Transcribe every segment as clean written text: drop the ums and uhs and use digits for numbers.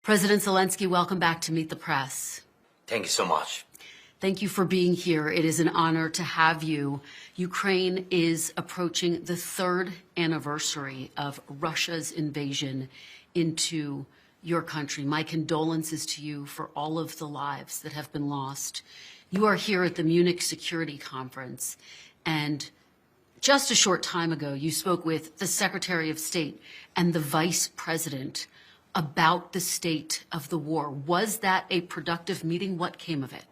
President Zelenskyy, welcome back to Meet the Press. Thank you so much. Thank you for being here. It is an honor to have you. Ukraine is approaching the third anniversary of Russia's invasion into your country. My condolences to you for all of the lives that have been lost. You are here at the Munich Security Conference, and just a short time ago, you spoke with the Secretary of State and the Vice President about the state of the war. Was that a productive meeting? What came of it?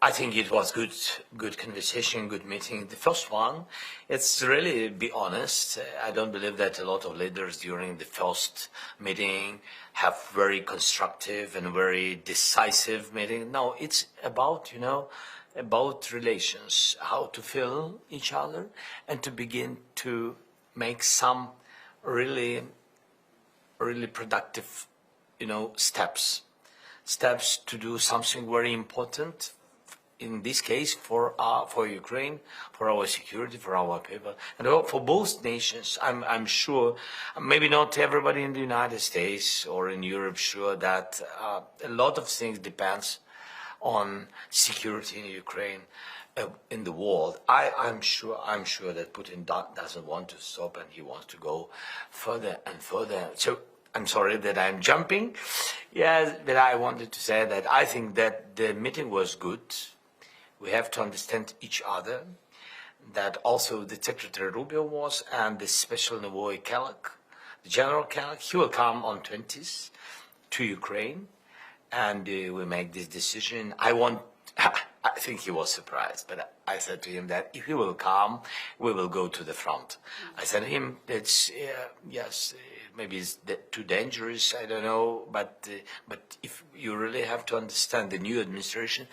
I think it was good conversation, good meeting. The first one, it's really, be honest, I don't believe that a lot of leaders during the first meeting have very constructive and very decisive meeting. No, it's about, about relations, how to feel each other and to begin to make some really productive, steps to do something very important. In this case, for Ukraine, for our security, for our people, and for both nations. I'm sure, maybe not everybody in the United States or in Europe sure that a lot of things depends on security in Ukraine, in the world. I'm sure that Putin doesn't want to stop, and he wants to go further and further. So I'm sorry that I'm jumping. Yes, but I wanted to say that I think that the meeting was good. We have to understand each other, that also the Secretary Rubio was, and the special envoy Kellogg, the General Kellogg, he will come on 20th to Ukraine, and we make this decision. I think he was surprised, but I said to him that if he will come, we will go to the front. I said to him, it's, yes, maybe it's too dangerous, I don't know, but if you really have to understand the new administration,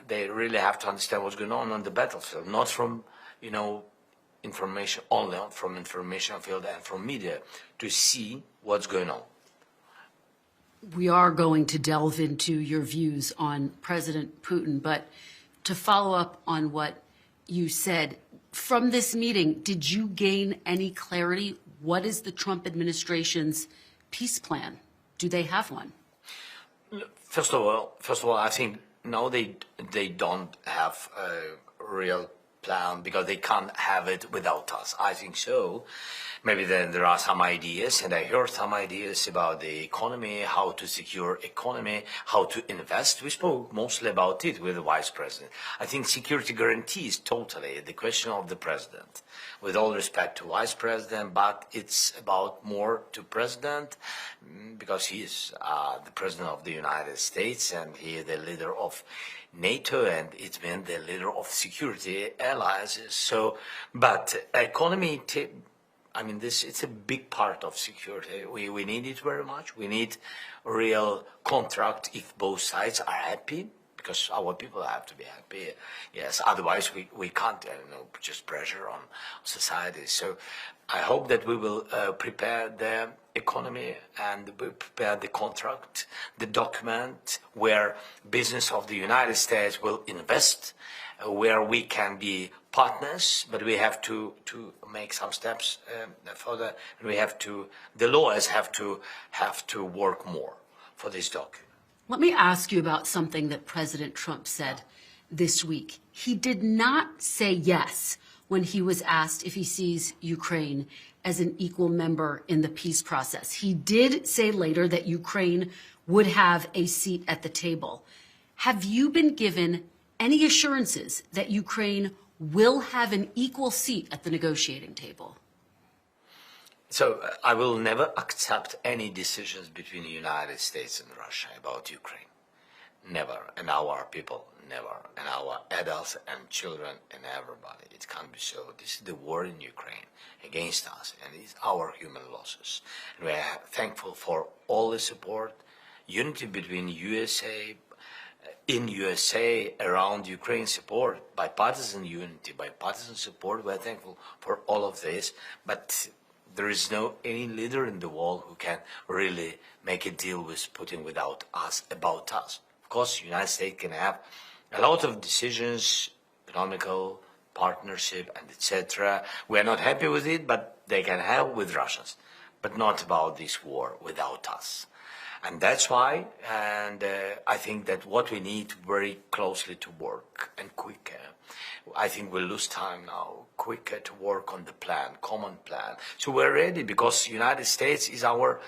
they really have to understand what's going on the battlefield, not from, information, only from information field and from media, to see what's going on. We are going to delve into your views on President Putin, but to follow up on what you said, from this meeting, did you gain any clarity? What is the Trump administration's peace plan? Do they have one? First of all, I think no, they don't have a real plan because they can't have it without us. I think so. Maybe then there are some ideas, and I heard some ideas about the economy, how to secure economy, how to invest. We spoke mostly about it with the Vice President. I think security guarantees totally the question of the President. With all respect to Vice President, but it's about more to President because he is the President of the United States and he is the leader of NATO, and it's been the leader of security allies. So, but economy, it's a big part of security. We need it very much. We need a real contract if both sides are happy, because our people have to be happy. Yes, otherwise we can't, just pressure on society. So I hope that we will prepare the economy and we prepare the contract, the document where business of the United States will invest, where we can be partners, but we have to make some steps further. The lawyers have to work more for this document. Let me ask you about something that President Trump said this week. He did not say yes when he was asked if he sees Ukraine as an equal member in the peace process. He did say later that Ukraine would have a seat at the table. Have you been given any assurances that Ukraine will have an equal seat at the negotiating table? So I will never accept any decisions between the United States and Russia about Ukraine. Never. And our people, never. And our adults and children and everybody. It can't be so. This is the war in Ukraine against us, and it's our human losses. And we are thankful for all the support, unity between USA, in USA, around Ukraine support, bipartisan unity, bipartisan support. We're thankful for all of this, but there is no any leader in the world who can really make a deal with Putin without us, about us. Of course, the United States can have a lot of decisions, economical, partnership, and etc. We are not happy with it, but they can have with Russians. but not about this war without us. And that's why, and I think that what we need very closely to work and quicker. I think we'll lose time now, quicker to work on the plan, common plan. So we're ready because United States is our,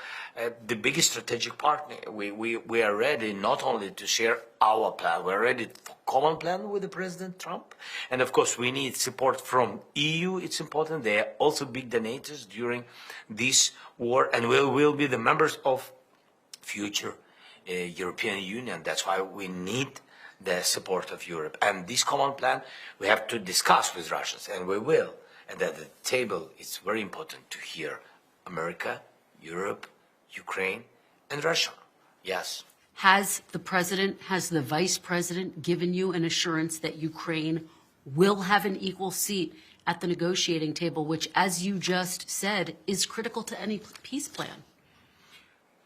the biggest strategic partner. We are ready not only to share our plan, we're ready for common plan with the President Trump. And of course we need support from EU, it's important. They are also big donors during this war, and we will be the members of future European Union. That's why we need the support of Europe. And this common plan we have to discuss with Russians, and we will. And at the table, it's very important to hear America, Europe, Ukraine, and Russia. Yes. Has the president, has the vice president given you an assurance that Ukraine will have an equal seat at the negotiating table, which, as you just said, is critical to any peace plan?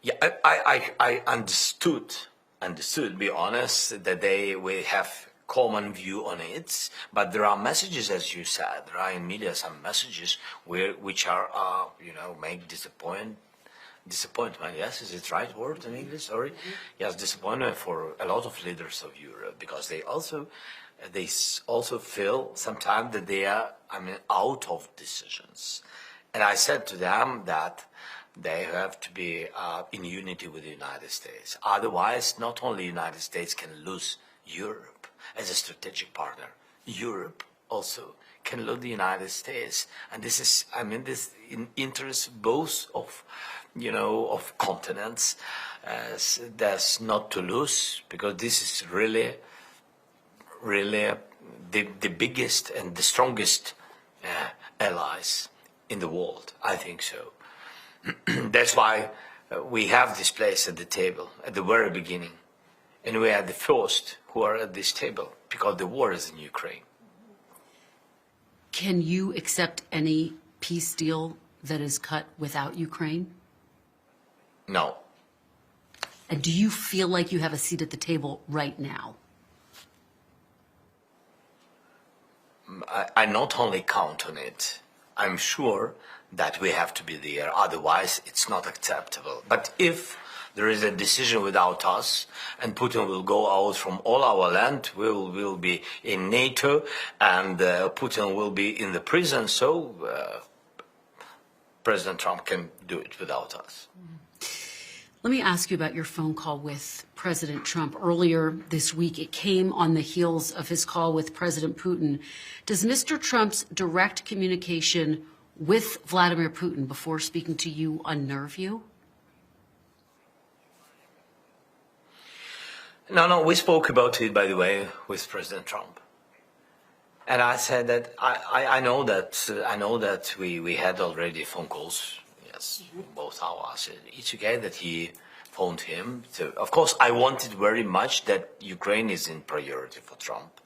Yeah, I understood, to be honest, that we have common view on it, but there are messages, as you said, there are in media some messages which are, make disappointment. Yes, is it right word in English? Sorry. Yes, disappointment for a lot of leaders of Europe, because they also feel sometimes that they are, out of decisions. And I said to them that they have to be in unity with the United States. Otherwise, not only the United States can lose Europe as a strategic partner, Europe also can lose the United States. And this is, this in interest both of, of continents, that's not to lose, because this is really the biggest and the strongest allies in the world. I think so. That's why we have this place at the table at the very beginning, and we are the first who are at this table because the war is in Ukraine. Can you accept any peace deal that is cut without Ukraine? No. And do you feel like you have a seat at the table right now? I not only count on it, I'm sure that we have to be there, otherwise it's not acceptable. But if there is a decision without us, and Putin will go out from all our land, we will be in NATO, and Putin will be in the prison, so President Trump can do it without us. Let me ask you about your phone call with President Trump. Earlier this week, it came on the heels of his call with President Putin. Does Mr. Trump's direct communication with Vladimir Putin before speaking to you unnerve you? No, we spoke about it, by the way, with President Trump. And I said that I know that we had already phone calls. Yes, both hours. It's okay that he phoned him. So, of course, I wanted very much that Ukraine is in priority for Trump,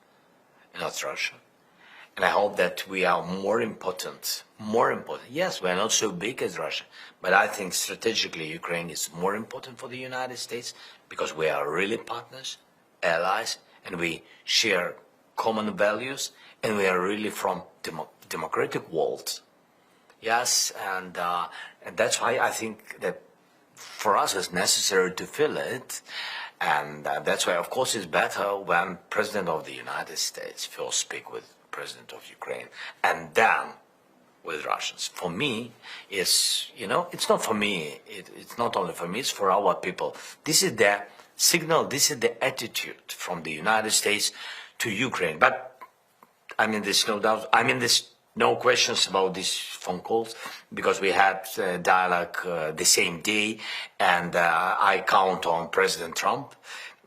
and not Russia. And I hope that we are more important. Yes, we are not so big as Russia, but I think strategically Ukraine is more important for the United States because we are really partners, allies, and we share common values, and we are really from democratic world. Yes, and that's why I think that for us it's necessary to feel it, and that's why, of course, it's better when President of the United States first speak with President of Ukraine, and then with Russians. For me, it's not for me. It's not only for me. It's for our people. This is the signal. This is the attitude from the United States to Ukraine. But there's no doubt. There's no questions about these phone calls because we had dialogue the same day, and I count on President Trump,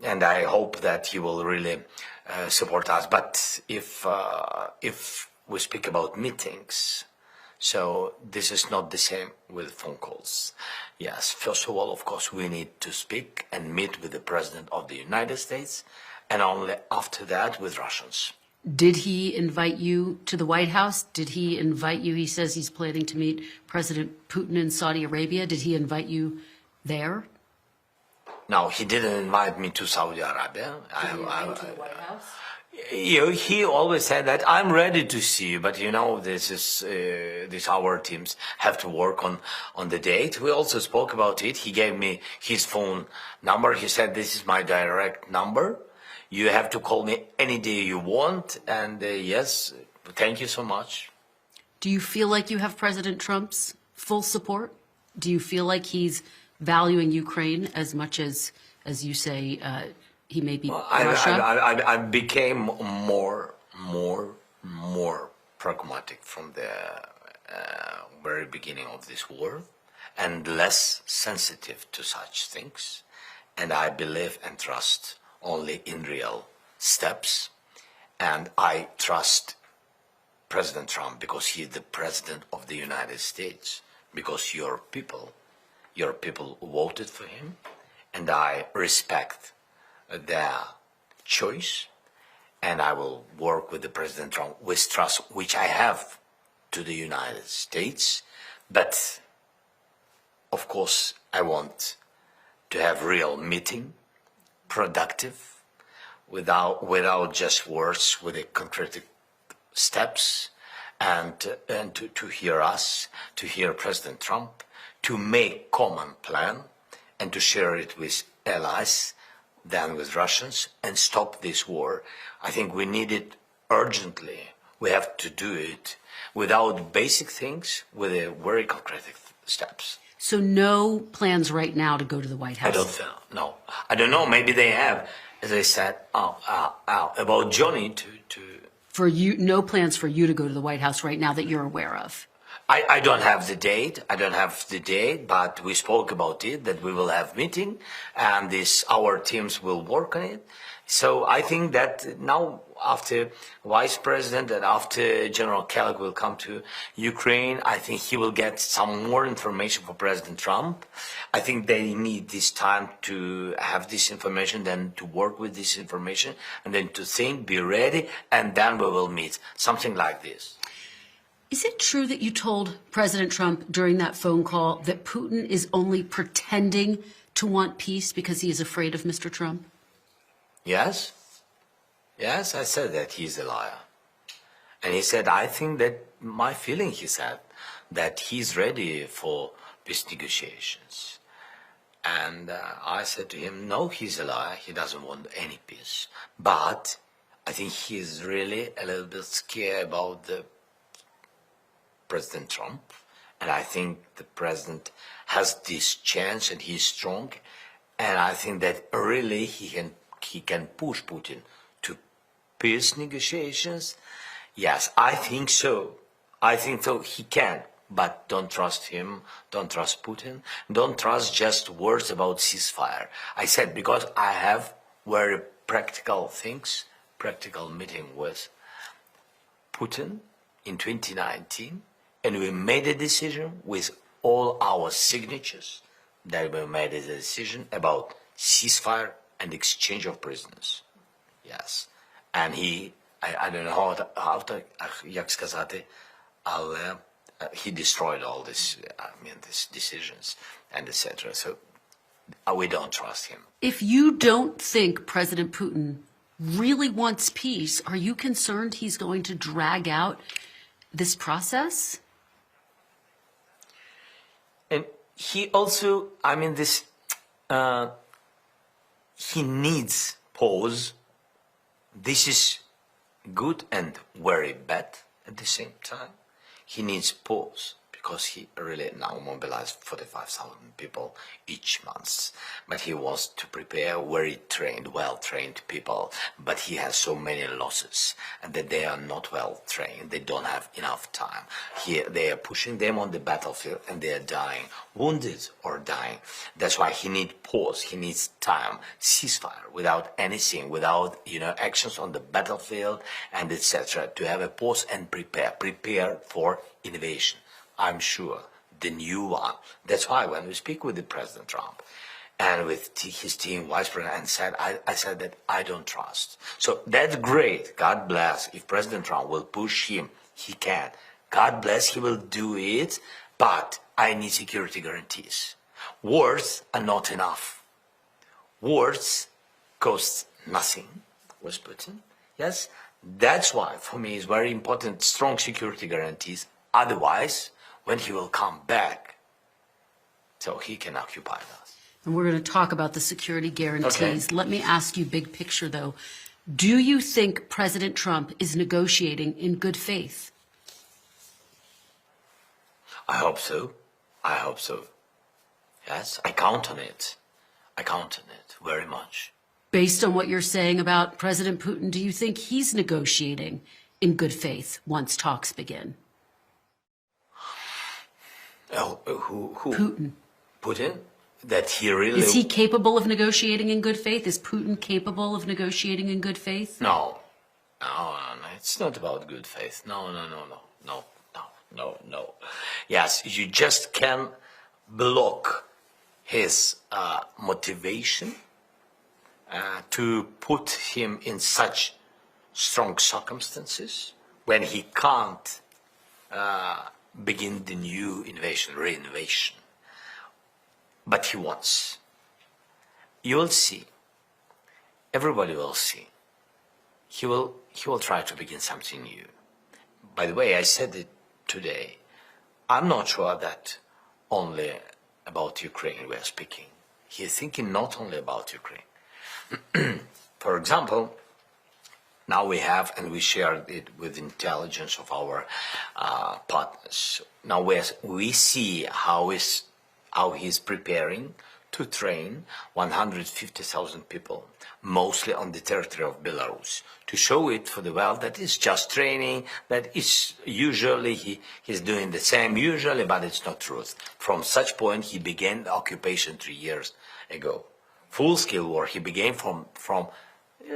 and I hope that he will really support us. But if we speak about meetings, so this is not the same with phone calls. Yes, first of all, of course, we need to speak and meet with the President of the United States, and only after that with Russians. Did he invite you to the White House? Did he invite you? He says he's planning to meet President Putin in Saudi Arabia. Did he invite you there? No, he didn't invite me to Saudi Arabia. Did he invite you to the White House? He always said that I'm ready to see you, but this our teams have to work on the date. We also spoke about it. He gave me his phone number. He said, this is my direct number. You have to call me any day you want. And yes, thank you so much. Do you feel like you have President Trump's full support? Do you feel like he's valuing Ukraine as much as you say, he may be Russia? I became more pragmatic from the very beginning of this war, and less sensitive to such things. And I believe and trust only in real steps. And I trust President Trump because he is the President of the United States, because your people voted for him, and I respect their choice, and I will work with the President Trump with trust which I have to the United States. But of course I want to have real meeting, productive, without just words, with the concrete steps, and to hear us, to hear President Trump, to make common plan and to share it with allies than with Russians, and stop this war. I think we need it urgently. We have to do it without basic things, with very concrete steps. So no plans right now to go to the White House? I don't know. No. I don't know. Maybe they have, as I said, about Johnny to... For you, no plans for you to go to the White House right now that you're aware of? I don't have the date. But we spoke about it, that we will have meeting, and our teams will work on it. So I think that now, after Vice President and after General Kelly will come to Ukraine, I think he will get some more information for President Trump. I think they need this time to have this information, then to work with this information, and then to think, be ready, and then we will meet. Something like this. Is it true that you told President Trump during that phone call that Putin is only pretending to want peace because he is afraid of Mr. Trump? Yes. Yes, I said that he's a liar. And he said, I think that my feeling, he said, that he's ready for peace negotiations. And I said to him, no, he's a liar. He doesn't want any peace. But I think he's really a little bit scared about the President Trump, and I think the president has this chance, and he's strong, and I think that really he can push Putin to peace negotiations. Yes, I think so. He can, but don't trust him. Don't trust Putin. Don't trust just words about ceasefire. I said, because I have very practical things, practical meeting with Putin in 2019. And we made a decision with all our signatures that we made a decision about ceasefire and exchange of prisoners. Yes. And I don't know як сказати, але he destroyed all this, these decisions and etc. So we don't trust him. If you don't think President Putin really wants peace, are you concerned he's going to drag out this process? And he also, he needs pause. This is good and very bad at the same time. He needs pause because he really now mobilized 45,000 people each month. But he wants to prepare very trained, well-trained people. But he has so many losses, and that they are not well-trained. They don't have enough time. They are pushing them on the battlefield, and they are dying, wounded or dying. That's why he needs pause. He needs time, ceasefire, without anything, without actions on the battlefield and etc. To have a pause and prepare for invasion. I'm sure the new one. That's why when we speak with the President Trump and with his team, Vice President, and I said that I don't trust. So that's great. God bless. If President Trump will push him, he can. God bless, he will do it. But I need security guarantees. Words are not enough. Words cost nothing with Putin. Yes, that's why for me it's very important, strong security guarantees. Otherwise, when he will come back, so he can occupy us. And we're going to talk about the security guarantees. Okay. Let me ask you big picture, though. Do you think President Trump is negotiating in good faith? I hope so. I hope so. Yes, I count on it. I count on it very much. Based on what you're saying about President Putin, do you think he's negotiating in good faith once talks begin? Oh, who? Putin. Putin? That he really... Is he capable of negotiating in good faith? Is Putin capable of negotiating in good faith? No. No, it's not about good faith. No. Yes, you just can block his motivation to put him in such strong circumstances when he can't begin the new invasion, reinvasion. But he wants. You will see. Everybody will see. He will try to begin something new. By the way, I said it today. I'm not sure that only about Ukraine we are speaking. He is thinking not only about Ukraine. For example, now we have, and we shared it with intelligence of our partners. Now we see how he's preparing to train 150,000 people, mostly on the territory of Belarus, to show it for the world that it's just training, that it's usually he's doing the same usually, but it's not truth. From such point, he began the occupation 3 years ago. Full-scale war, he began from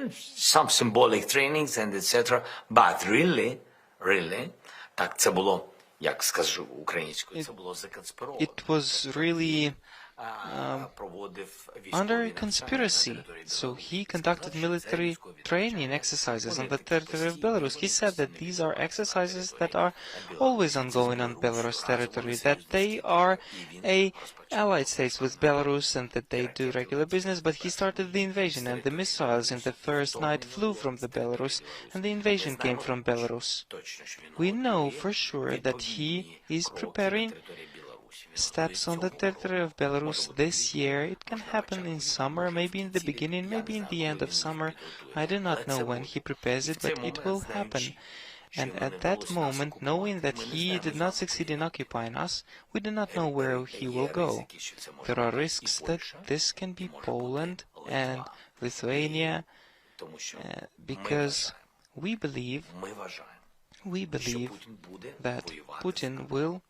some symbolic trainings and etc. But really, так це було, як скажу українською, це було законспіровано. It was really under conspiracy. So he conducted military training exercises on the territory of Belarus. He said that these are exercises that are always ongoing on Belarus territory, that they are allied states with Belarus and that they do regular business, but he started the invasion and the missiles in the first night flew from the Belarus and the invasion came from Belarus. We know for sure that he is preparing steps on the territory of Belarus this year. It can happen in summer, maybe in the beginning, maybe in the end of summer. I do not know when he prepares it, but it will happen. And at that moment, knowing that he did not succeed in occupying us, we do not know where he will go. There are risks that this can be Poland and Lithuania, because we believe that Putin will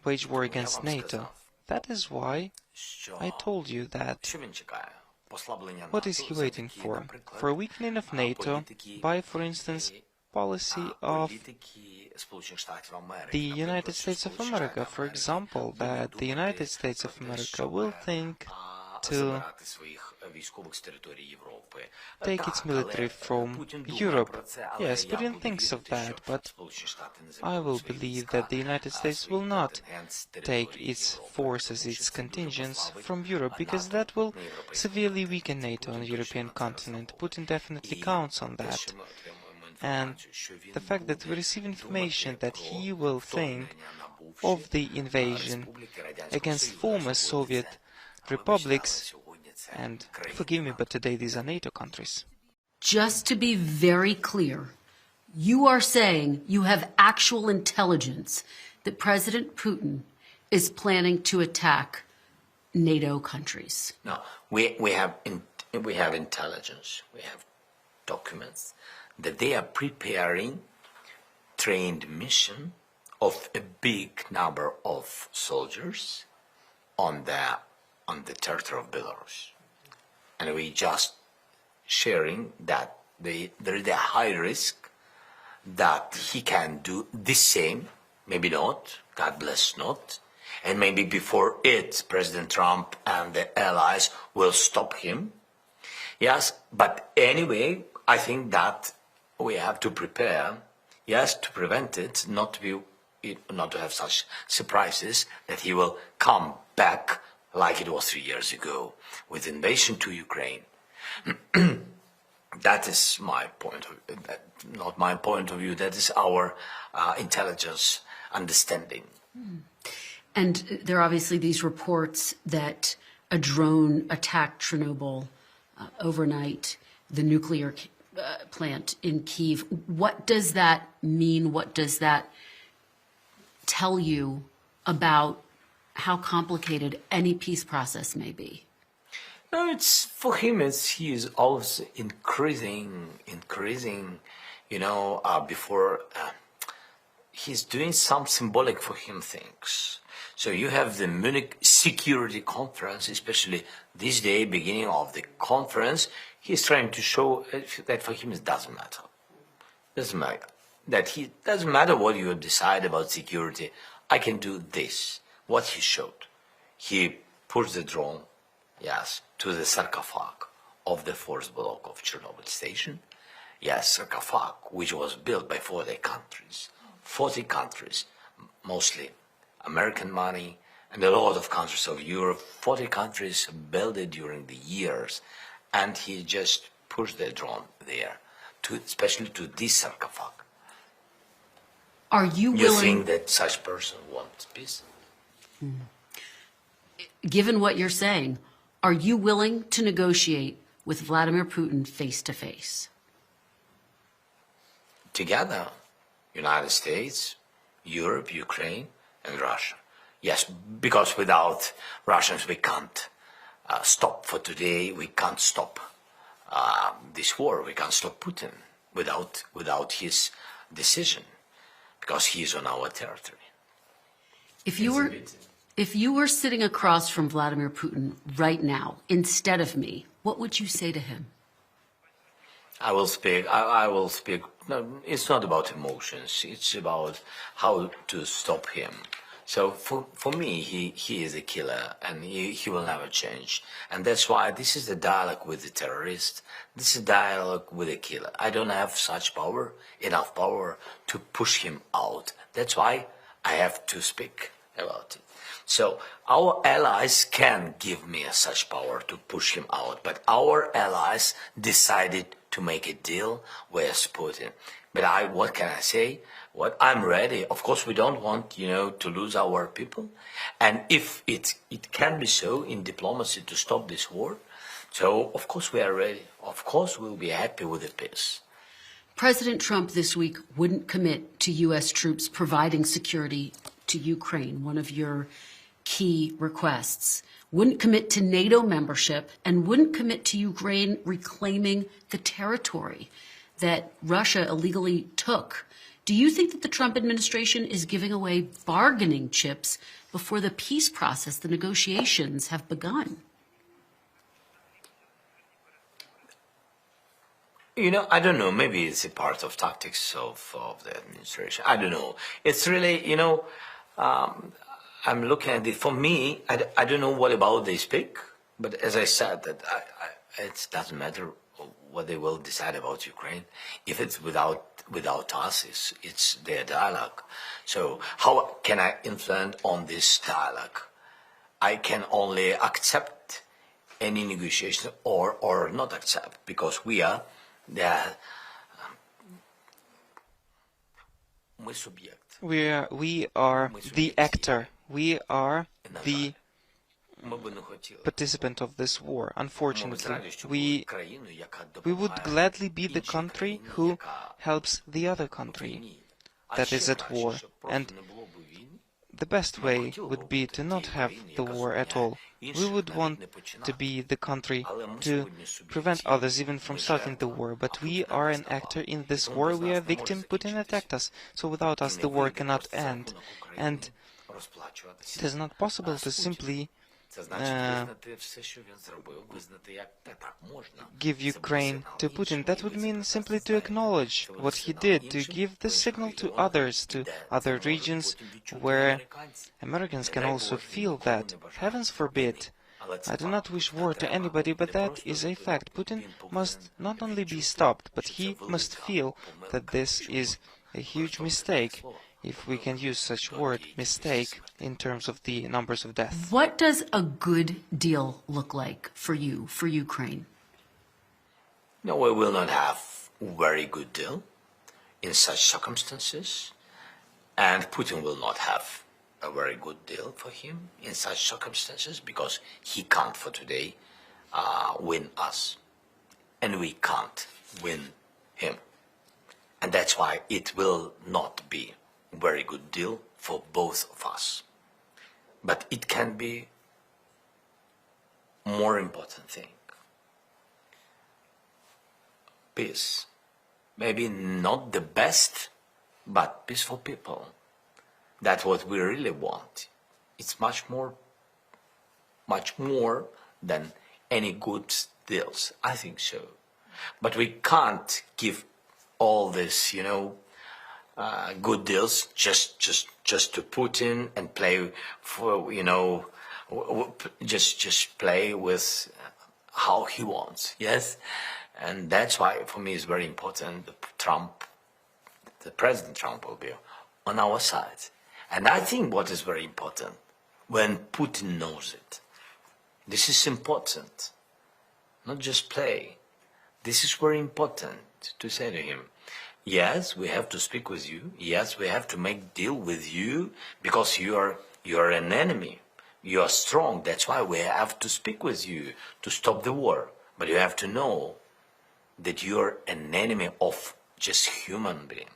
wage war against NATO. That is why I told you that. What is he waiting for? For a weakening of NATO by, for instance, policy of the United States of America. For example, that the United States of America will think to take its military from Europe. Yes, Putin thinks of that, but I will believe that the United States will not take its forces, its contingents from Europe, because that will severely weaken NATO on the European continent. Putin definitely counts on that. And the fact that we receive information that he will think of the invasion against former Soviet republics, and forgive me, but today these are NATO countries. Just to be very clear, you are saying you have actual intelligence that President Putin is planning to attack NATO countries. No, we have intelligence, we have documents that they are preparing trained mission of a big number of soldiers on the territory of Belarus. And we just sharing that there is a high risk that he can do the same, maybe not, God bless not, and maybe before it, President Trump and the allies will stop him. Yes, but anyway, I think that we have to prepare, yes, to prevent it, not to have such surprises that he will come back like it was 3 years ago with invasion to Ukraine. That is my point of not my point of view. That is our intelligence understanding. And there are obviously these reports that a drone attacked Chernobyl overnight, the nuclear plant in Kyiv. What does that mean? What does that tell you about how complicated any peace process may be? No, it's for him. He is always increasing. Before he's doing some symbolic for him things. So you have the Munich Security Conference, especially this day, beginning of the conference. He's trying to show that for him it doesn't matter. Doesn't matter. Doesn't matter what you decide about security. I can do this. What he showed. He pushed the drone, yes, to the sarcophagus of the fourth block of Chernobyl station. Yes, sarcophagus, which was built by 40 countries. 40 countries, mostly American money, and a lot of countries of Europe. 40 countries built it during the years, and he just pushed the drone there, especially to this sarcophagus. Are you willing? You think that such person wants peace? Given what you're saying, are you willing to negotiate with Vladimir Putin face to face? Together, United States, Europe, Ukraine, and Russia. Yes, because without Russians we can't stop for today. We can't stop this war. We can't stop Putin without his decision, because he is on our territory. If you were sitting across from Vladimir Putin right now, instead of me, what would you say to him? I will speak. No, it's not about emotions. It's about how to stop him. So for me, he is a killer, and he will never change. And that's why this is the dialogue with the terrorist. This is dialogue with a killer. I don't have such power, enough power to push him out. That's why I have to speak about it. So our allies can give me such power to push him out, but our allies decided to make a deal with Putin. But what can I say? What I'm ready. Of course, we don't want, to lose our people. And if it can be so in diplomacy to stop this war, so of course we are ready. Of course we'll be happy with the peace. President Trump this week wouldn't commit to U.S. troops providing security to Ukraine, one of your key requests, wouldn't commit to NATO membership, and wouldn't commit to Ukraine reclaiming the territory that Russia illegally took. Do you think that the Trump administration is giving away bargaining chips before the peace process, the negotiations, have begun? I don't know. Maybe it's a part of tactics of the administration. I don't know. It's really, I'm looking at it. For me, I don't know what about they speak, but as I said, that it doesn't matter what they will decide about Ukraine. If it's without us, it's their dialogue. So how can I influence on this dialogue? I can only accept any negotiation or not accept, because we are we are the actor. We are the participant of this war. Unfortunately, we would gladly be the country who helps the other country that is at war. And the best way would be to not have the war at all. We would want to be the country to prevent others even from starting the war, but we are an actor in this war. We are a victim. Putin attacked us, so without us the war cannot end. And it is not possible to simply give Ukraine to Putin. That would mean simply to acknowledge what he did, to give the signal to others, to other regions where Americans can also feel that. Heavens forbid. I do not wish war to anybody, but that is a fact. Putin must not only be stopped, but he must feel that this is a huge mistake, if we can use such word, mistake, in terms of the numbers of deaths. What does a good deal look like for you, for Ukraine? No, we will not have a very good deal in such circumstances, and Putin will not have a very good deal for him in such circumstances, because he can't for today win us, and we can't win him. And that's why it will not be a very good deal for both of us. But it can be more important thing. Peace. Maybe not the best, but peaceful people. That's what we really want. It's much more than any good deals. I think so. But we can't give all this, good deals just to Putin and play for, just play with how he wants. Yes. And that's why, for me, it's very important the President Trump will be on our side. And I think what is very important, when Putin knows it, this is important, not just play. This is very important to say to him, yes, we have to speak with you. Yes, we have to make deal with you because you are an enemy. You are strong. That's why we have to speak with you to stop the war. But you have to know that you're an enemy of just human being,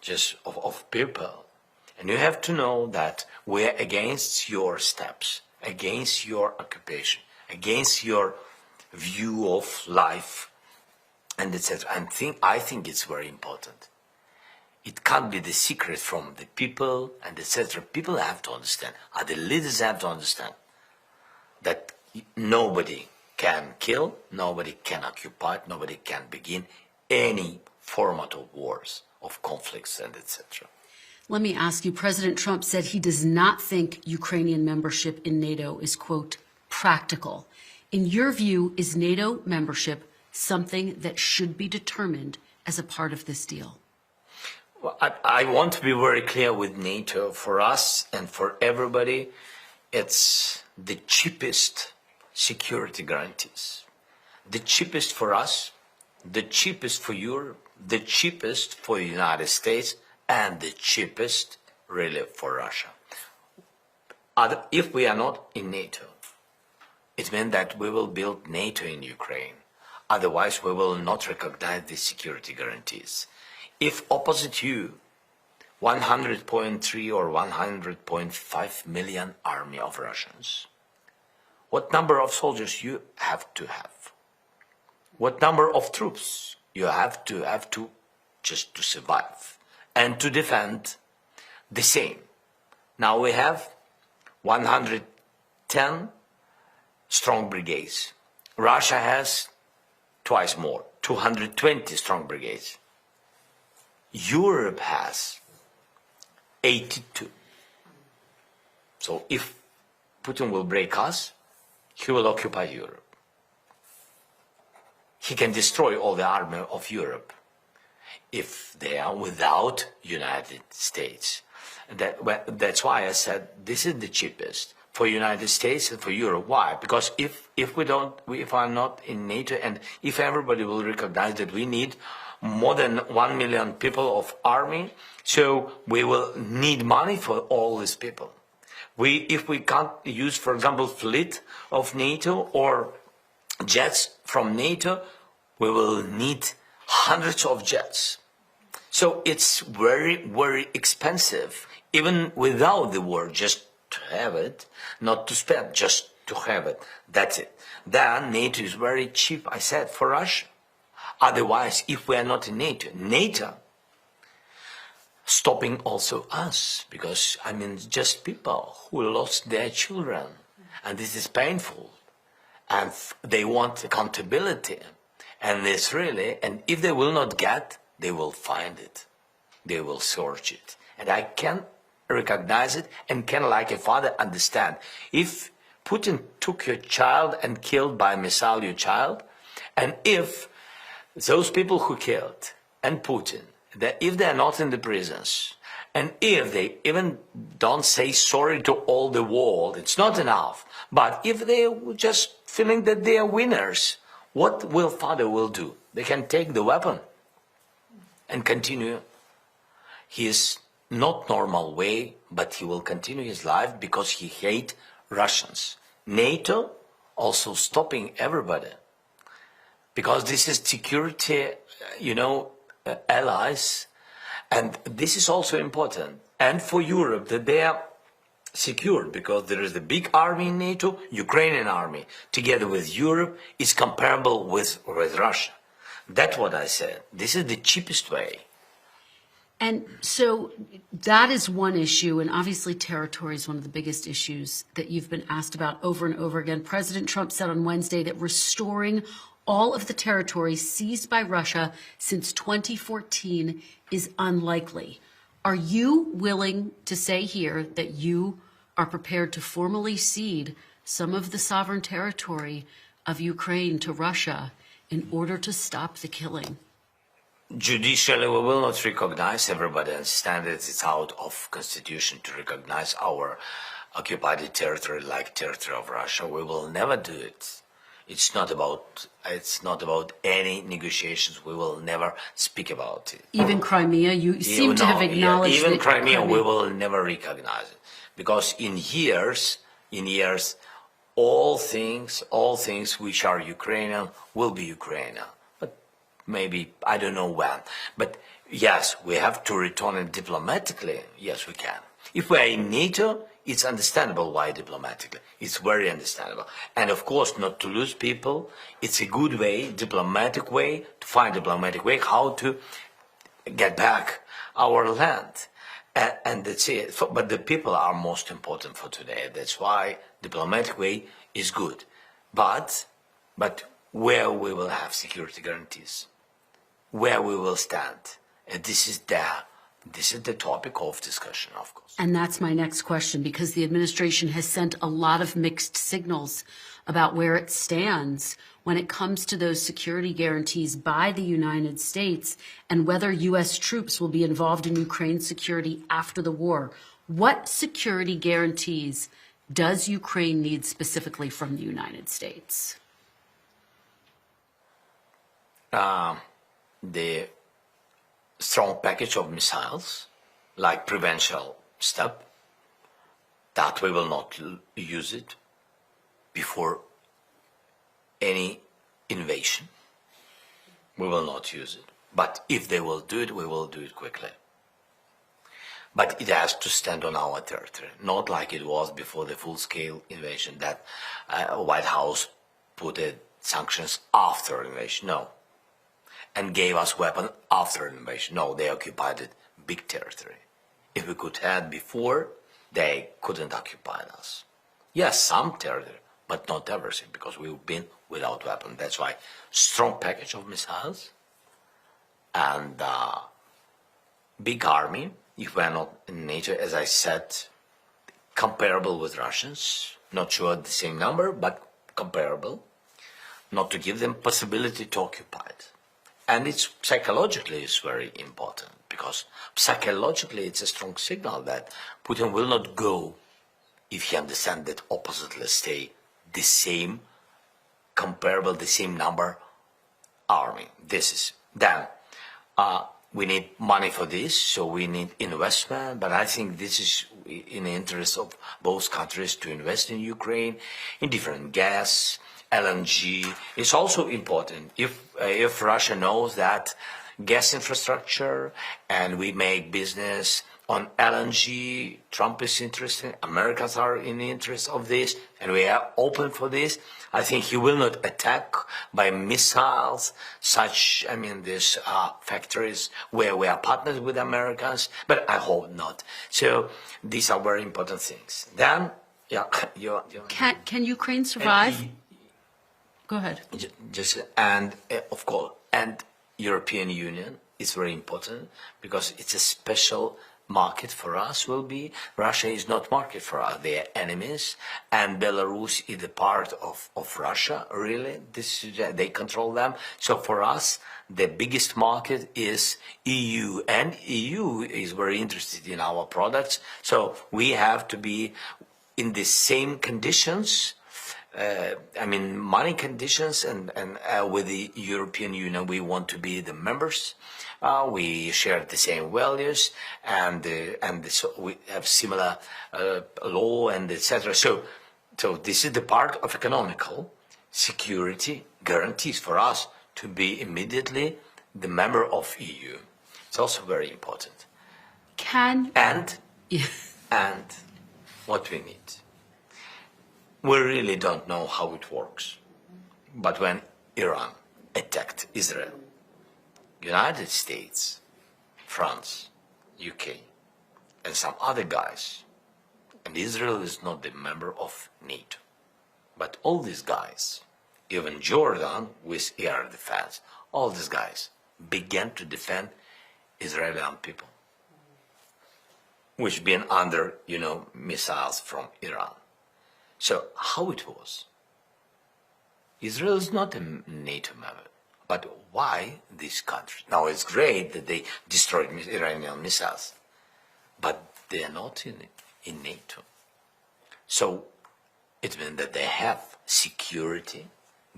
just of people. And you have to know that we're against your steps, against your occupation, against your view of life, and etc. I think it's very important. It can't be the secret from the people and etc. People have to understand, the leaders have to understand that nobody can kill, nobody can occupy, nobody can begin any format of wars, of conflicts, and etc. Let me ask you, President Trump said he does not think Ukrainian membership in NATO is, quote, practical. In your view, is NATO membership something that should be determined as a part of this deal? Well, I want to be very clear with NATO. For us and for everybody, it's the cheapest security guarantees. The cheapest for us, the cheapest for Europe, the cheapest for the United States, and the cheapest really for Russia. If we are not in NATO, it means that we will build NATO in Ukraine. Otherwise, we will not recognize the security guarantees. If opposite you, 100.3 or 100.5 million army of Russians, what number of soldiers you have to have? What number of troops you have to just to survive and to defend the same? Now we have 110 strong brigades. Russia has twice more, 220 strong brigades. Europe has 82. So if Putin will break us, he will occupy Europe. He can destroy all the army of Europe if they are without United States. That's why I said this is the cheapest for United States and for Europe. Why? Because if we are not in NATO, and if everybody will recognize that we need more than 1 million people of army, so we will need money for all these people. If we can't use, for example, fleet of NATO or jets from NATO, we will need hundreds of jets. So it's very, very expensive, even without the war, just to have it, not to spend, just to have it. That's it. Then NATO is very cheap, I said, for Russia. Otherwise, if we are not in NATO stopping also us, because, just people who lost their children, and this is painful, and they want accountability, and it's really, and if they will not get, they will find it, they will search it, and I can recognize it, and can, like a father, understand. If Putin took your child and killed by missile your child, and if those people who killed, and Putin, if they are not in the prisons, and if they even don't say sorry to all the world, it's not enough. But if they are just feeling that they are winners, What will father will do? They can take the weapon and continue his not normal way, but he will continue his life because he hates Russians. NATO also stopping everybody because this is security, allies, and this is also important. And for Europe that they are secured because there is the big army in NATO, Ukrainian army, together with Europe, is comparable with Russia. That's what I said. This is the cheapest way. And so that is one issue, and obviously territory is one of the biggest issues that you've been asked about over and over again. President Trump said on Wednesday that restoring all of the territory seized by Russia since 2014 is unlikely. Are you willing to say here that you are prepared to formally cede some of the sovereign territory of Ukraine to Russia in order to stop the killing? Judicially, we will not recognize. Everybody understands that it's out of constitution to recognize our occupied territory like territory of Russia. We will never do it. It's not about any negotiations. We will never speak about it. Even Crimea, you seem to have acknowledged even that Crimea, we will never recognize it because in years, all things which are Ukrainian will be Ukrainian. But maybe I don't know when. But yes, we have to return it diplomatically. Yes, we can. If we are in NATO, it's understandable why diplomatically. It's very understandable. And of course, not to lose people. It's a good way, diplomatic way, to find diplomatic way how to get back our land. And that's it. But the people are most important for today. That's why diplomatic way is good. But where we will have security guarantees, where we will stand, and this is the topic of discussion, of course. And that's my next question, because the administration has sent a lot of mixed signals about where it stands when it comes to those security guarantees by the United States and whether U.S. troops will be involved in Ukraine's security after the war. What security guarantees does Ukraine need specifically from the United States? The strong package of missiles, like prevention step, that we will not use it before any invasion. We will not use it. But if they will do it, we will do it quickly. But it has to stand on our territory, not like it was before the full-scale invasion that White House put sanctions after invasion. No. And gave us weapons after invasion. No, they occupied it big territory. If we could have before, they couldn't occupy us. Yes, some territory, but not everything, because we've been without weapons. That's why strong package of missiles and big army. If we're not in NATO, as I said, comparable with Russians, not sure the same number, but comparable, not to give them possibility to occupy it. And it's psychologically it's very important, because psychologically it's a strong signal that Putin will not go if he understands that oppositely stay the same, comparable, the same number army. This is, then we need money for this, so we need investment, but I think this is in the interest of both countries to invest in Ukraine, in different gas, LNG. It's also important if Russia knows that gas infrastructure and we make business on LNG, Trump is interested, Americans are in the interest of this, and we are open for this. I think he will not attack by missiles these factories where we are partners with Americans, but I hope not. So these are very important things. Then, Can Ukraine survive? Go ahead. Of course, and European Union is very important because it's a special market for us will be. Russia is not market for us. They are enemies, and Belarus is a part of Russia, really. They control them. So for us, the biggest market is EU, and EU is very interested in our products. So we have to be in the same conditions I mean, money conditions, and with the European Union, we want to be the members. We share the same values, and so we have similar law and etc. So this is the part of economical security guarantees for us to be immediately the member of EU. It's also very important. And what we need. We really don't know how it works. But when Iran attacked Israel, United States, France, UK, and some other guys, and Israel is not the member of NATO, but all these guys, even Jordan with air defense, all these guys began to defend Israeli people, which been under, missiles from Iran. So how it was? Israel is not a NATO member, but why this country? Now it's great that they destroyed Iranian missiles, but they are not in NATO. So it means that they have security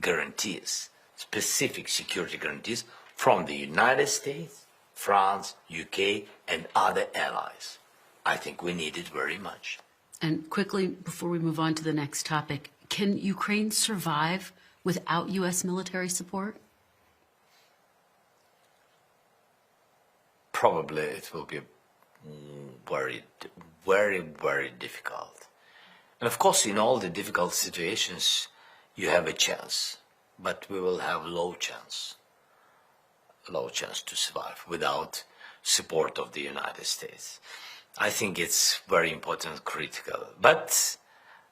guarantees, specific security guarantees from the United States, France, UK, and other allies. I think we need it very much. And quickly, before we move on to the next topic, can Ukraine survive without U.S. military support? Probably it will be very, very, very difficult. And of course, in all the difficult situations, you have a chance, but we will have low chance to survive without support of the United States. I think it's very important, critical. But,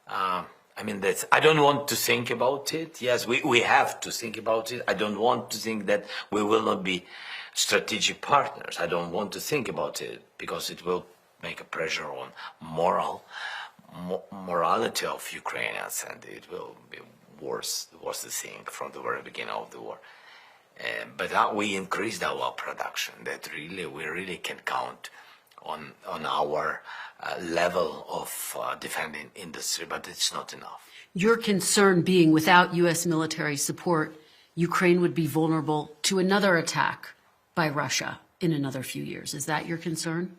I don't want to think about it. Yes, we have to think about it. I don't want to think that we will not be strategic partners. I don't want to think about it because it will make a pressure on morality of Ukrainians, and it will be worse the thing from the very beginning of the war. But we increased our production. That we really can count on our level of defending industry, but it's not enough. Your concern being without U.S. military support, Ukraine would be vulnerable to another attack by Russia in another few years. Is that your concern?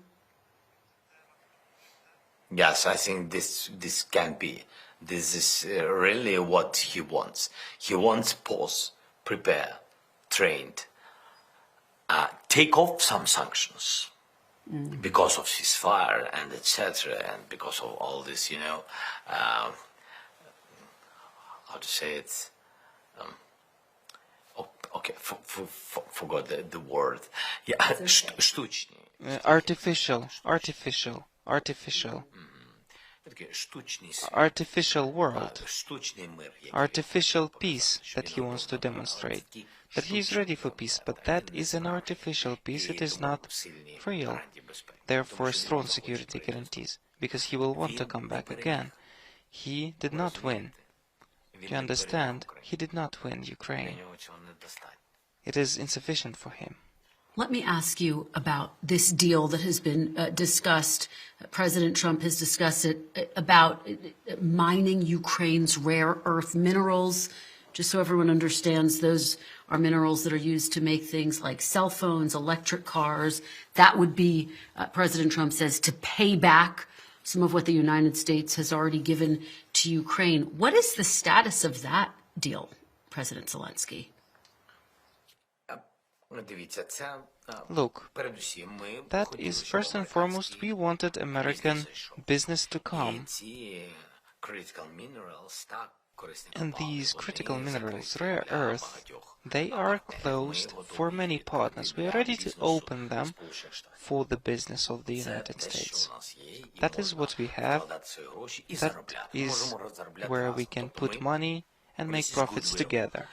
Yes, I think this can be. This is really what he wants. He wants pause, prepare, trained, take off some sanctions. Because of ceasefire and etc., and because of all this, how to say it? Okay, forgot the word. Yeah, artificial world, artificial peace that he wants to demonstrate. That he is ready for peace, but that is an artificial peace, it is not real. Therefore, strong security guarantees, because he will want to come back again. He did not win. You understand? He did not win Ukraine. It is insufficient for him. Let me ask you about this deal that has been discussed. President Trump has discussed it about mining Ukraine's rare earth minerals. Just so everyone understands, those are minerals that are used to make things like cell phones, electric cars. That would be, President Trump says, to pay back some of what the United States has already given to Ukraine. What is the status of that deal, President Zelenskyy? Look, that is first and foremost, we wanted American business to come. And these critical minerals, rare earth, they are closed for many partners. We are ready to open them for the business of the United States. That is what we have. That is where we can put money and make profits together.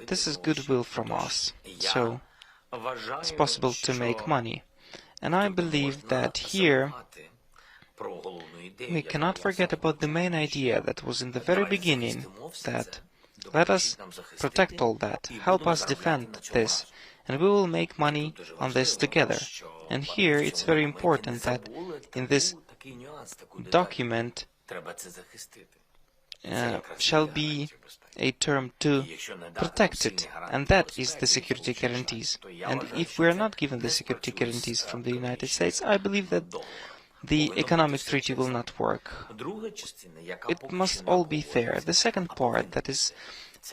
This is goodwill from us. So it's possible to make money. And I believe that here we cannot forget about the main idea that was in the very beginning, that let us protect all that, help us defend this, and we will make money on this together. And here it's very important that in this document shall be a term to protect it, and that is the security guarantees. And if we are not given the security guarantees from the United States, I believe that the economic treaty will not work. It must all be fair. The second part that is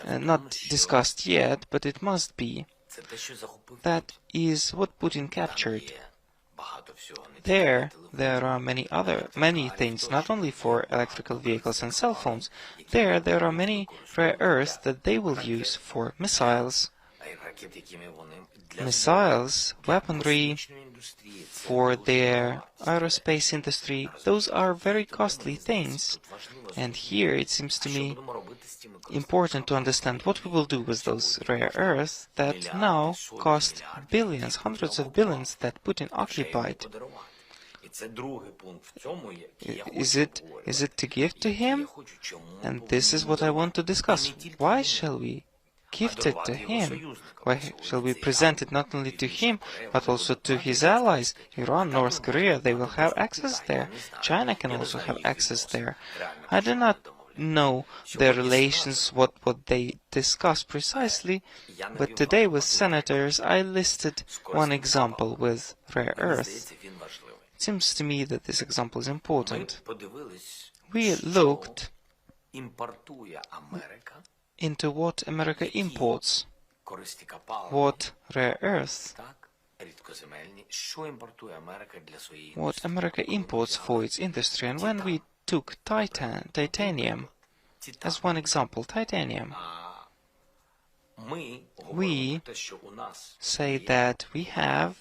not discussed yet, but it must be, that is what Putin captured. There are many things, not only for electrical vehicles and cell phones. There are many rare earths that they will use for missiles, weaponry, for their aerospace industry. Those are very costly things. And here it seems to me important to understand what we will do with those rare earths that now cost billions, hundreds of billions that Putin occupied. Is it to give to him? And this is what I want to discuss. Why shall we gift it to him? Why shall we present it not only to him, but also to his allies? Iran, North Korea, they will have access there. China can also have access there. I do not know their relations, what they discuss precisely, but today with senators I listed one example with rare earth. It seems to me that this example is important. We looked into what America imports, what rare earth, what America imports for its industry. And when we took titanium as one example, titanium, we say that we have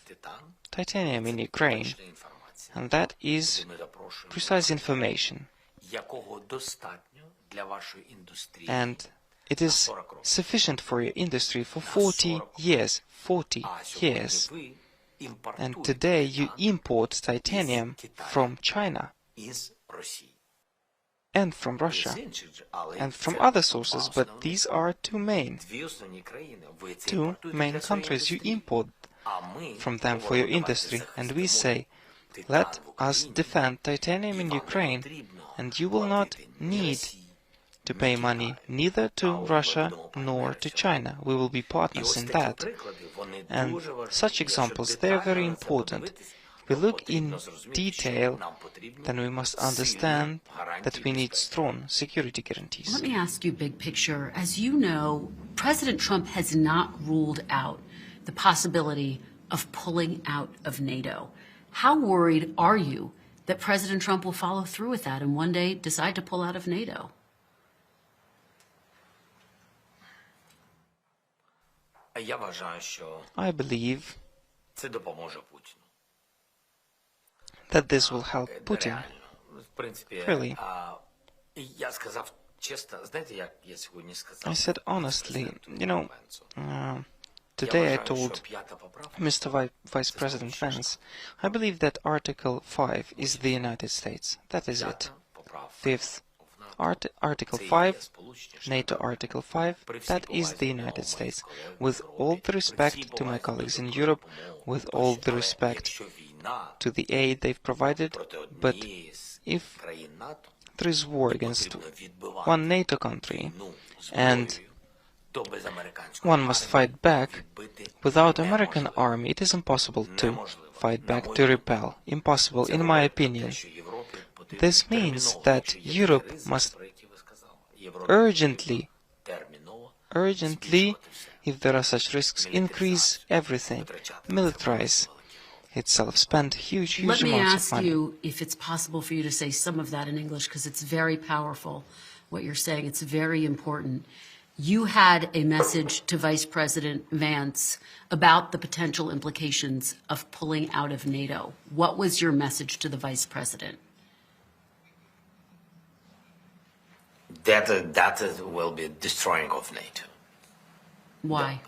titanium in Ukraine, and that is precise information. And it is sufficient for your industry for 40 years. 40 years. And today you import titanium from China and from Russia and from other sources, but these are two main countries. You import from them for your industry, and we say, let us defend titanium in Ukraine, and you will not need to pay money neither to Russia nor to China. We will be partners in that. And such examples, they are very important. If we look in detail, then we must understand that we need strong security guarantees. Let me ask you big picture. As you know, President Trump has not ruled out the possibility of pulling out of NATO. How worried are you that President Trump will follow through with that and one day decide to pull out of NATO? I believe that this will help Putin. Really. I said honestly, today I told Mr. Vice President Vance, I believe that Article 5 is the United States. That is it. Fifth, Article 5, NATO Article 5, that is the United States. With all the respect to my colleagues in Europe, with all the respect to the aid they've provided, but if there is war against one NATO country, and one must fight back, without American army it is impossible to fight back, to repel. Impossible, in my opinion. This means that Europe must urgently, if there are such risks, increase everything, militarize itself, spend huge amounts of money. Let me ask you if it's possible for you to say some of that in English, because it's very powerful, what you're saying. It's very important. You had a message to Vice President Vance about the potential implications of pulling out of NATO. What was your message to the Vice President? That will be destroying of NATO. Why?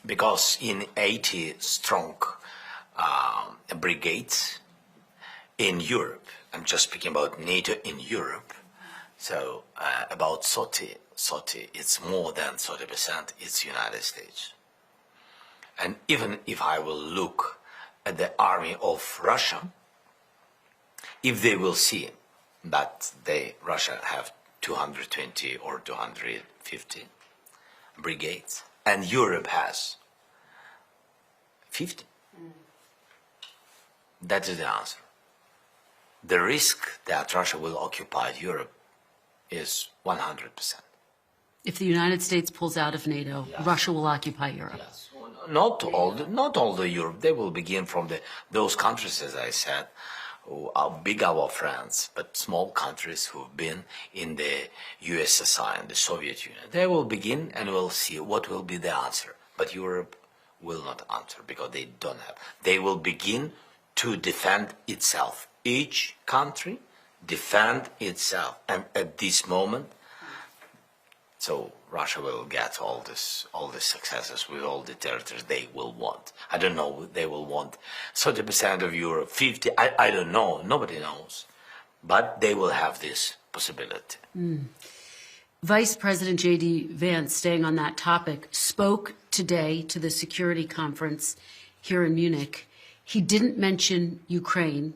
Because in 80 strong brigades in Europe, I'm just speaking about NATO in Europe, so about 30, it's more than 30%, it's United States. And even if I will look at the army of Russia, if they will see but Russia have 220 or 250 brigades, and Europe has 50. That is the answer. The risk that Russia will occupy Europe is 100%. If the United States pulls out of NATO, Russia will occupy Europe. Yes. Not all the Europe. They will begin from those countries, as I said, who are big our friends, but small countries who've been in the USSR and the Soviet Union. They will begin, and we'll see what will be the answer. But Europe will not answer because they don't have. They will begin to defend itself. Each country defend itself, and at this moment, so Russia will get all the successes with all the territories they will want. I don't know. They will want 30% of Europe, 50. I don't know. Nobody knows, but they will have this possibility. Vice President J.D. Vance, staying on that topic, spoke today to the security conference here in Munich. He didn't mention Ukraine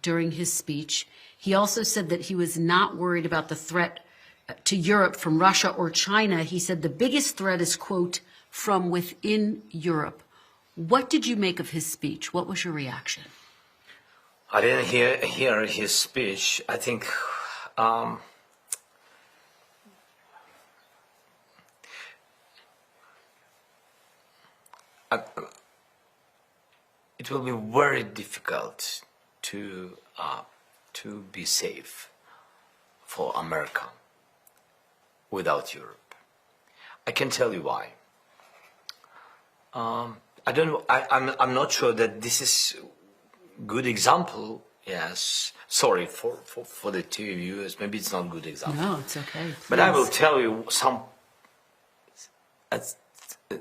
during his speech. He also said that he was not worried about the threat to Europe from Russia or China. He said the biggest threat is, quote, from within Europe. What did you make of his speech? What was your reaction? I didn't hear his speech. I think it will be very difficult to be safe for America without Europe. I can tell you why. I don't know. I'm not sure that this is good example. Yes, sorry for the two viewers. Maybe it's not a good example. No, it's okay. Please. But I will tell you some.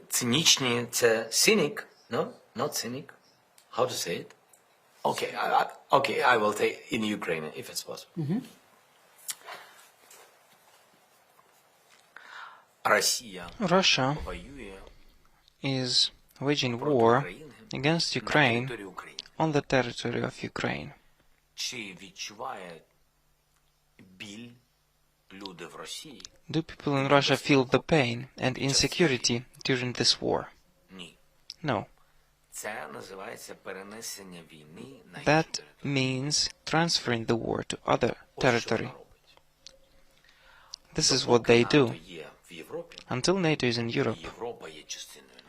Циничні, це cynic, no, not cynic. How to say it? Okay, I will take in Ukrainian if it's possible. Mm-hmm. Russia is waging war against Ukraine on the territory of Ukraine. Do people in Russia feel the pain and insecurity during this war? No. That means transferring the war to other territory. This is what they do. Until NATO is in Europe,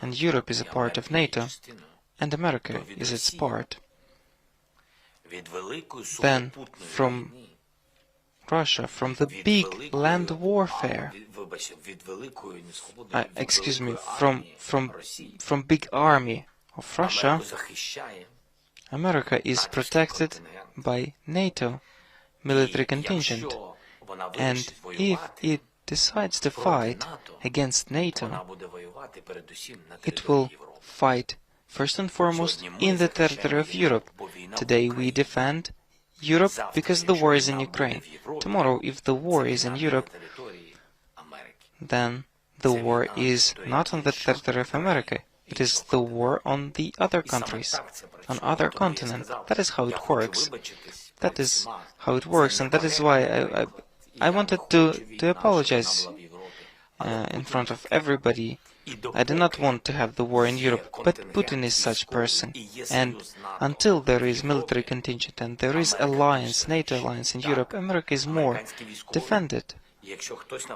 and Europe is a part of NATO, and America is its part, then from Russia, from the big land warfare, from big army of Russia, America is protected by NATO military contingent, and if it decides to fight against NATO, it will fight first and foremost in the territory of Europe. Today we defend Europe because the war is in Ukraine. Tomorrow, if the war is in Europe, then the war is not on the territory of America. It is the war on the other countries, on other continents. That is how it works. That is how it works, and that is why I wanted to apologize in front of everybody. I do not want to have the war in Europe, but Putin is such person, and until there is military contingent and there is alliance, NATO alliance in Europe, America is more defended.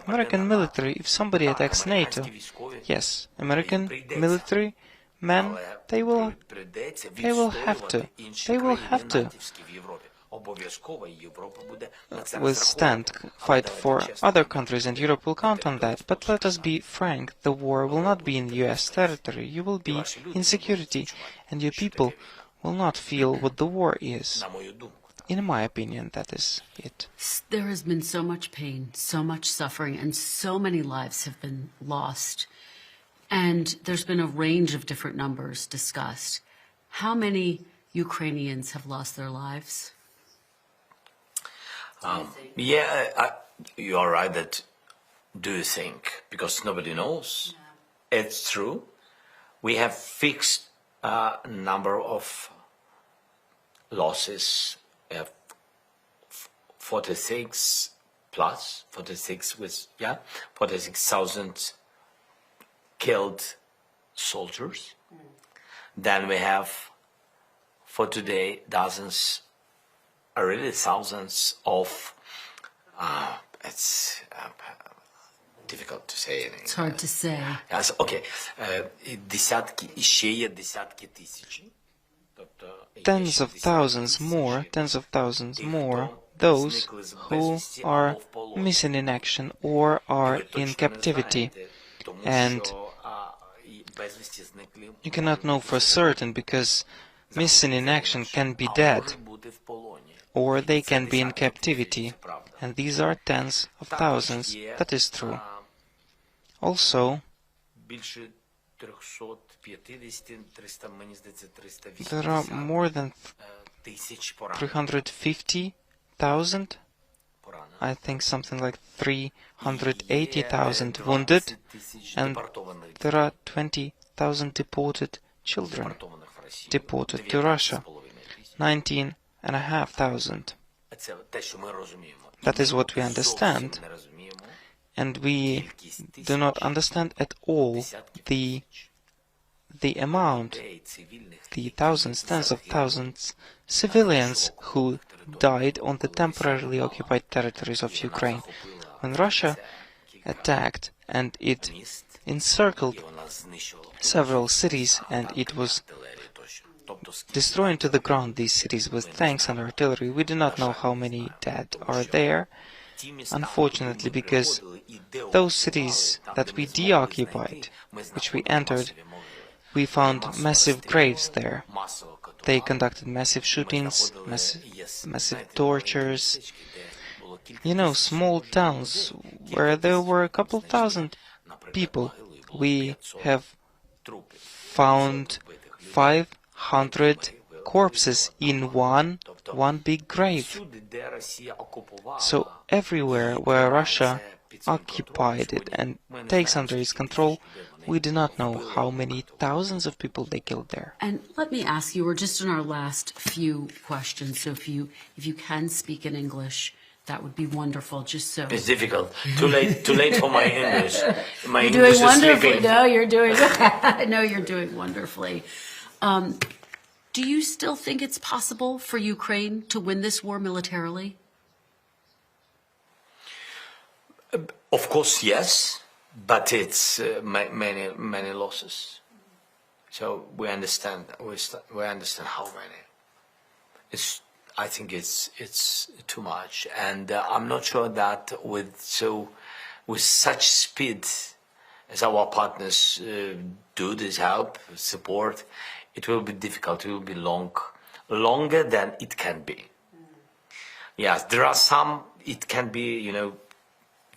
American military, if somebody attacks NATO, yes, American military men, they will have to withstand, fight for other countries, and Europe will count on that. But let us be frank, the war will not be in US territory. You will be in security, and your people will not feel what the war is. In my opinion, that is it. There has been so much pain, so much suffering, and so many lives have been lost. And there's been a range of different numbers discussed. How many Ukrainians have lost their lives? You are right that do you think, because nobody knows. Yeah. It's true. We have fixed number of losses. We have 46,000 killed soldiers. Then we have, for today, dozens, really thousands of, it's difficult to say. It's hard to say. Yes, okay. Десятки, і ще є десятки тисяч. Tens of thousands more, those who are missing in action or are in captivity. And you cannot know for certain because missing in action can be dead or they can be in captivity. And these are tens of thousands. That is true. Also, there are more than 350,000, I think something like 380,000 wounded, and there are 20,000 deported children, deported to Russia, 19,500. That is what we understand, and we do not understand at all the amount, the thousands, tens of thousands, civilians who died on the temporarily occupied territories of Ukraine. When Russia attacked and it encircled several cities and it was destroying to the ground these cities with tanks and artillery, we do not know how many dead are there, unfortunately, because those cities that we deoccupied, which we entered, we found massive graves there. They conducted massive shootings, massive tortures. You know, small towns where there were a couple thousand people. We have found 500 corpses in one big grave. So everywhere where Russia occupied it and takes under its control, we do not know how many thousands of people they killed there. And let me ask you, we're just in our last few questions, so if you can speak in English, that would be wonderful, just so. It's difficult. Too late for my English. My You're English doing wonderfully. Is No, you're doing no, you're doing wonderfully. Do you still think it's possible for Ukraine to win this war militarily? Of course, yes, but it's many losses. So we understand how many. I think it's too much, and I'm not sure that with such speed as our partners do this help support, it will be difficult. It will be longer than it can be. Yes, there are some. It can be,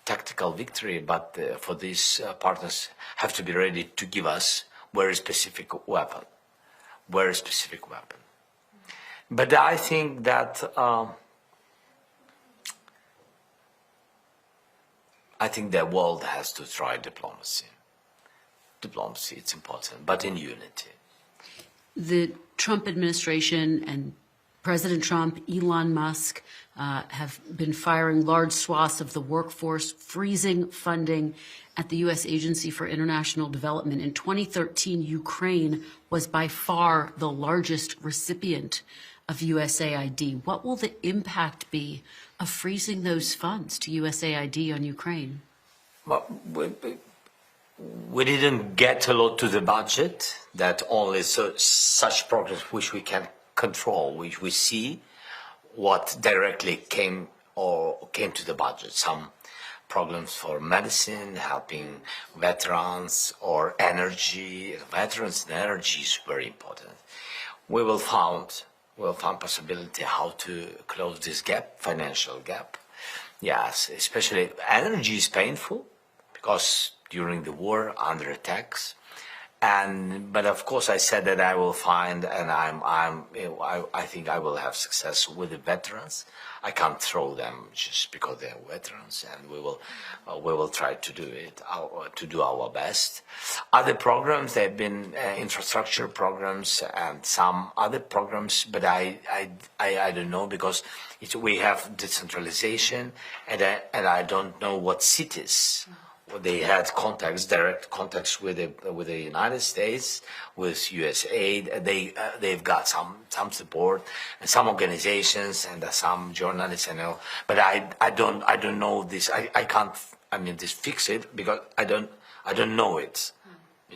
tactical victory, but for these partners have to be ready to give us very specific weapon. But I think that the world has to try diplomacy. Diplomacy, it's important, but in unity. The Trump administration and President Trump, Elon Musk, have been firing large swaths of the workforce, freezing funding at the U.S. Agency for International Development. In 2013, Ukraine was by far the largest recipient of USAID. What will the impact be of freezing those funds to USAID on Ukraine? Well, we didn't get a lot to the budget, that only such programs which we can control, which we see what directly came to the budget. Some programs for medicine, helping veterans, or energy. Veterans and energy is very important. We will find possibility how to close this gap, financial gap. Yes, especially energy is painful because during the war, under attacks, But of course, I said that I will find, and I think I will have success with the veterans. I can't throw them just because they're veterans, and we will try to do it, to do our best. Other programs, there have been infrastructure programs and some other programs, but I don't know, because we have decentralization, and I don't know what cities. They had direct contacts with the United States, with USAID. They've got some support, and some organizations and some journalists, I know. But I don't know this. I can't. I mean, this fix it, because I don't know it.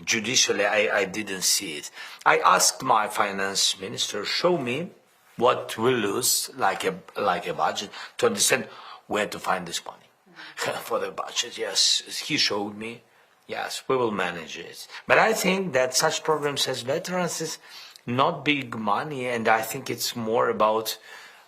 Judicially, I didn't see it. I asked my finance minister, show me what we lose, like a budget, to understand where to find this money. For the budget, yes, he showed me. Yes, we will manage it. But I think that such programs as veterans is not big money, and I think it's more about,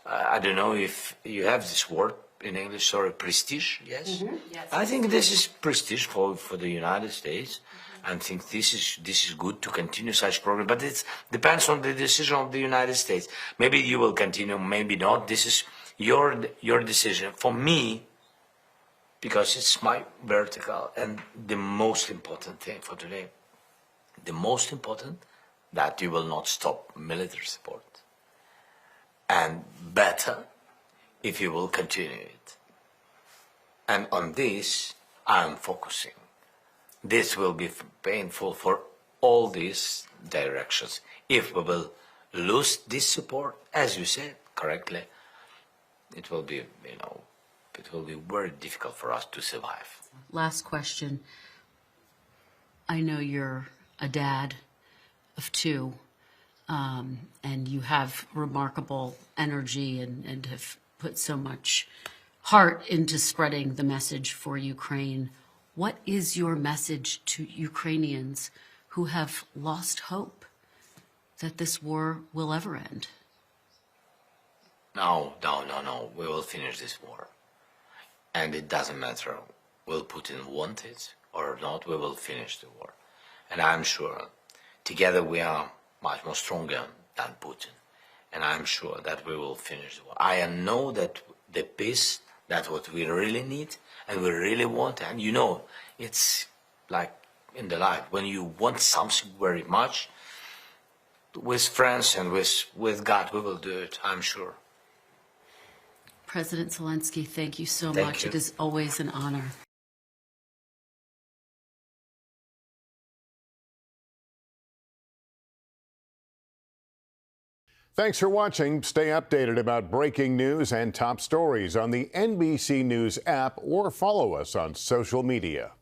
I don't know if you have this word in English, sorry, prestige, yes? Mm-hmm. Yes. I think this is prestige for the United States. I think this is good to continue such program, but it depends on the decision of the United States. Maybe you will continue, maybe not. This is your decision. For me, because it's my vertical, and the most important thing for today, the most important, that you will not stop military support. And better if you will continue it. And on this, I'm focusing. This will be painful for all these directions. If we will lose this support, as you said correctly, it will be, it will be very difficult for us to survive. Last question. I know you're a dad of two, and you have remarkable energy and have put so much heart into spreading the message for Ukraine. What is your message to Ukrainians who have lost hope that this war will ever end? No. We will finish this war. And it doesn't matter, will Putin want it or not, we will finish the war. And I'm sure, together we are much more stronger than Putin. And I'm sure that we will finish the war. I know that the peace, that's what we really need and we really want. And it's like in the life, when you want something very much, with friends and with God, we will do it, I'm sure. President Zelenskyy, thank you so Thank much. you. It is always an honor. Thanks for watching. Stay updated about breaking news and top stories on the NBC News app, or follow us on social media.